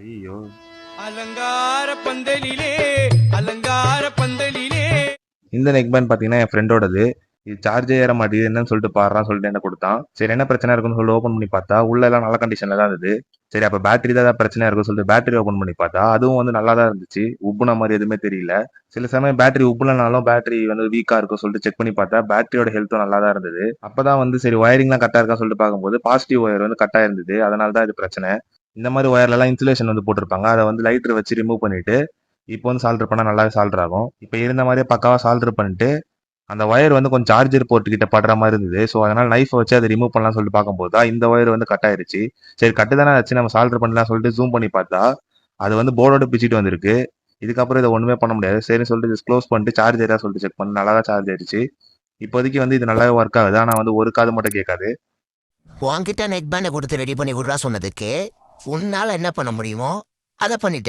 ஐயோ. அலங்கார பந்தலிலே அலங்கார பந்தலிலே. இந்த நெக் பேண்ட் பார்த்தீங்கன்னா என் ஃப்ரெண்டோடது. இது சார்ஜே ஏற மாட்டேங்குது என்னன்னு சொல்லிட்டு பாடுறான்னு சொல்லிட்டு என்ன கொடுத்தான். சரி என்ன பிரச்சனை இருக்குன்னு சொல்லி ஓப்பன் பண்ணி பார்த்தா உள்ள எல்லாம் நல்ல கண்டிஷன்ல தான் இருந்தது. சரி அப்போ பேட்டரி தான் ஏதாவது பிரச்சனையா இருக்குன்னு சொல்லிட்டு பேட்டரி ஓப்பன் பண்ணி பார்த்தா அதுவும் வந்து நல்லா தான் இருந்துச்சு. உப்புன மாதிரி எதுவுமே தெரியல. சில சமயம் பேட்டரி உப்புலனாலும் பேட்டரி வந்து வீக்கா இருக்கும் சொல்லிட்டு செக் பண்ணி பார்த்தா பேட்டரியோட ஹெல்த்தும் நல்லா தான் இருந்தது. அப்பதான் வந்து சரி ஒயரிங்லாம் கரெக்டா இருக்கான்னு சொல்லிட்டு பார்க்கும்போது பாசிட்டிவ் ஒயர் வந்து கட்டா இருந்தது. அதனால தான் இது பிரச்சனை. இந்த மாதிரி ஒயர்ல எல்லாம் இன்சுலேஷன் வந்து போட்டிருப்பாங்க. அதை வந்து லைட்டர் வச்சு ரிமூவ் பண்ணிட்டு இப்போ வந்து சால்டர் பண்ணா நல்லாவே சால்டர் ஆகும். இப்போ இருந்த மாதிரியே பக்காவா சால்டர் பண்ணிட்டு அந்த ஒயர் வந்து கொஞ்சம் சார்ஜர் போர்ட் கிட்ட படுற மாதிரி இருந்தது. ஸோ அதனால நைஃப் வச்சு அதை ரிமூவ் பண்ணலாம்னு சொல்லிட்டு பார்க்கும்போது தான் இந்த ஒயர் வந்து கட் ஆயிருச்சு. சரி கட்டு தானே ஆச்சு நம்ம சால்டர் பண்ணலாம் சொல்லிட்டு ஜூம் பண்ணி பார்த்தா அது வந்து போர்டோட பிச்சுட்டு வந்திருக்கு. இதுக்கப்புறம் இதை ஒண்ணுமே பண்ண முடியாது. சரின்னு சொல்லிட்டு க்ளோஸ் பண்ணிட்டு சார்ஜ் ஏதா சொல்லிட்டு செக் பண்ணி நல்லா தான் சார்ஜ் ஆயிடுச்சு. இப்போதைக்கு வந்து இது நல்லாவே ஒர்க் ஆகுது. ஆனா வந்து ஒரு காது மட்டும் கேட்காது. உன்கிட்ட நெக் பேண்டை கொடுத்து ரெடி பண்ணி விட்றா சொன்னதுக்கு உன்னால என்ன பண்ண முடியுமோ அதை பண்ணிட்டேன்.